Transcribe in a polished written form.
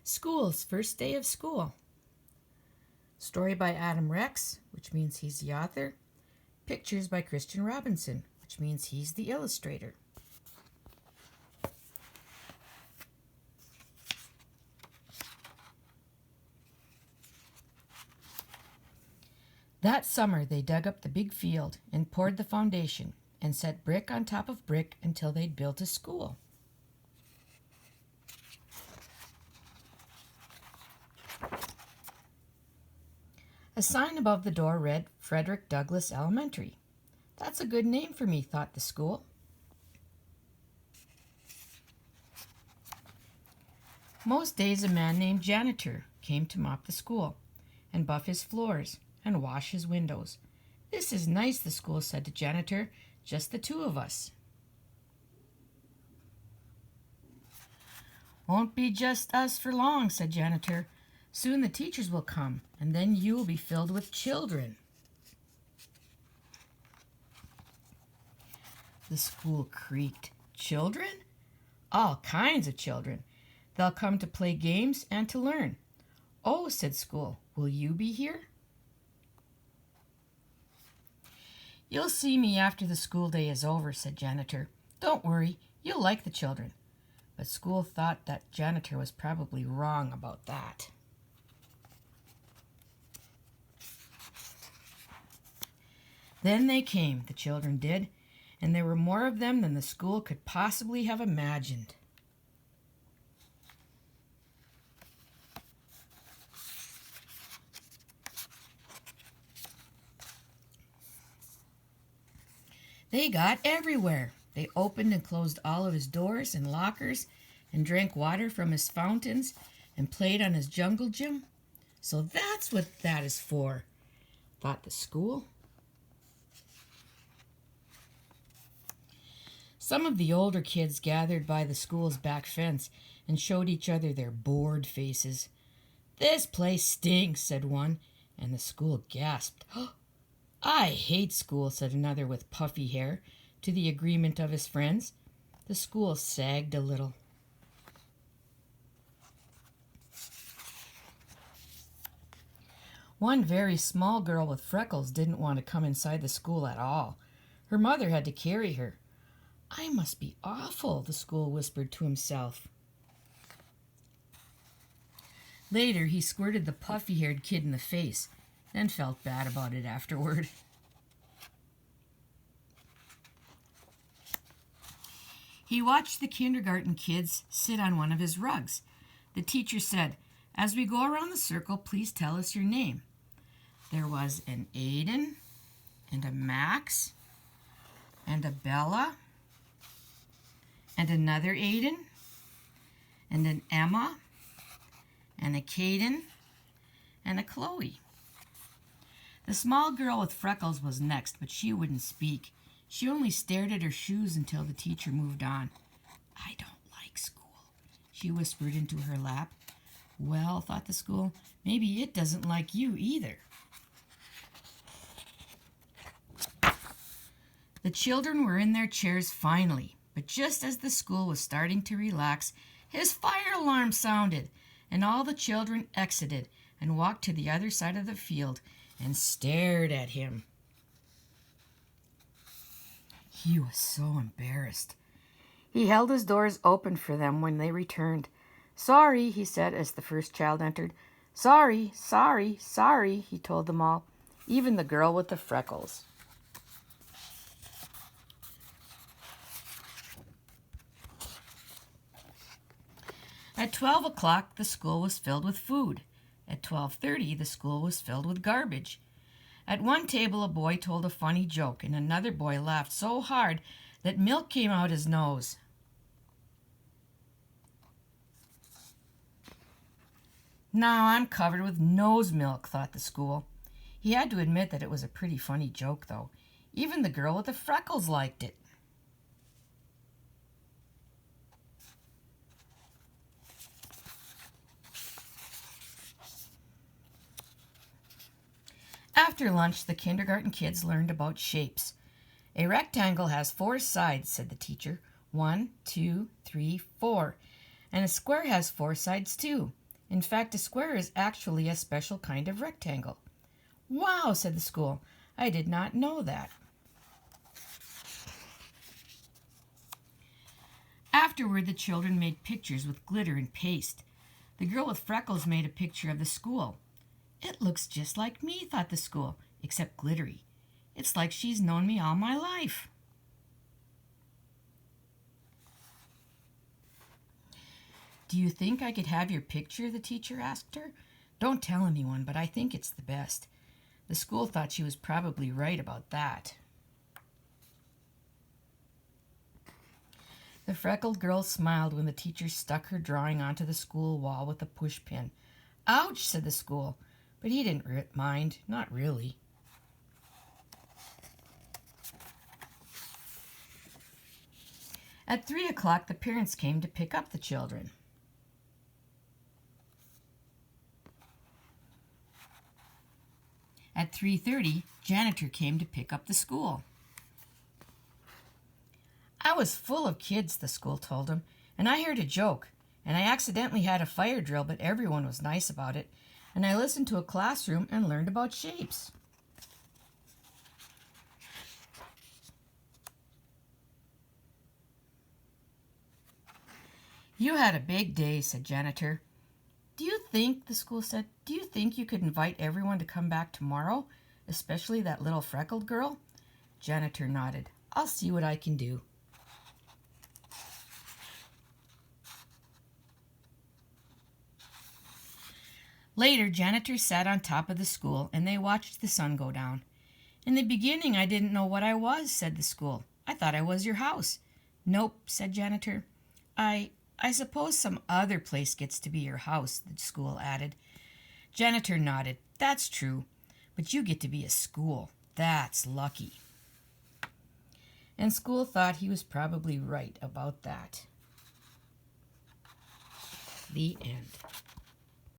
School's First Day of School. Story by Adam Rex, which means he's the author. Pictures by Christian Robinson, which means he's the illustrator. That summer they dug up the big field and poured the foundation and set brick on top of brick until they'd built a school. A sign above the door read Frederick Douglass Elementary. That's a good name for me, thought the school. Most days a man named Janitor came to mop the school and buff his floors and wash his windows. This is nice, the school said to Janitor, just the two of us. Won't be just us for long, said Janitor. Soon the teachers will come, and then you will be filled with children. The school creaked. Children? All kinds of children. They'll come to play games and to learn. Oh, said school, will you be here? You'll see me after the school day is over, said Janitor. Don't worry, you'll like the children. But school thought that Janitor was probably wrong about that. Then they came, the children did, and there were more of them than the school could possibly have imagined. They got everywhere. They opened and closed all of his doors and lockers and drank water from his fountains and played on his jungle gym. So that's what that is for, thought the school. Some of the older kids gathered by the school's back fence and showed each other their bored faces. This place stinks, said one, and the school gasped. I hate school, said another with puffy hair, to the agreement of his friends. The school sagged a little. One very small girl with freckles didn't want to come inside the school at all. Her mother had to carry her. I must be awful, the school whispered to himself. Later, he squirted the puffy-haired kid in the face, then felt bad about it afterward. He watched the kindergarten kids sit on one of his rugs. The teacher said, "As we go around the circle, please tell us your name." There was an Aiden, and a Max, and a Bella, and another Aiden, and an Emma, and a Caden, and a Chloe. The small girl with freckles was next, but she wouldn't speak. She only stared at her shoes until the teacher moved on. I don't like school, she whispered into her lap. Well, thought the school, maybe it doesn't like you either. The children were in their chairs finally, but just as the school was starting to relax, his fire alarm sounded, and all the children exited and walked to the other side of the field and stared at him. He was so embarrassed. He held his doors open for them when they returned. Sorry, he said as the first child entered. Sorry, sorry, sorry, he told them all, even the girl with the freckles. At 12 o'clock, the school was filled with food. At 12:30, the school was filled with garbage. At one table, a boy told a funny joke, and another boy laughed so hard that milk came out his nose. Now I'm covered with nose milk, thought the school. He had to admit that it was a pretty funny joke, though. Even the girl with the freckles liked it. After lunch, the kindergarten kids learned about shapes. A rectangle has 4 sides, said the teacher. 1, 2, 3, 4. And a square has 4 sides too. In fact, a square is actually a special kind of rectangle. Wow, said the school. I did not know that. Afterward, the children made pictures with glitter and paste. The girl with freckles made a picture of the school. It looks just like me, thought the school, except glittery. It's like she's known me all my life. Do you think I could have your picture? The teacher asked her. Don't tell anyone, but I think it's the best. The school thought she was probably right about that. The freckled girl smiled when the teacher stuck her drawing onto the school wall with a pushpin. Ouch, said the school, but he didn't mind, not really. At 3 o'clock, the parents came to pick up the children. At 3:30, janitor came to pick up the school. I was full of kids, the school told him, and I heard a joke, and I accidentally had a fire drill, but everyone was nice about it, and I listened to a classroom and learned about shapes. You had a big day, said janitor. The school said, do you think you could invite everyone to come back tomorrow, especially that little freckled girl? Janitor nodded. I'll see what I can do. Later, janitor sat on top of the school, and they watched the sun go down. In the beginning, I didn't know what I was, said the school. I thought I was your house. Nope, said janitor. I suppose some other place gets to be your house, the school added. Janitor nodded. That's true, but you get to be a school. That's lucky. And school thought he was probably right about that. The end.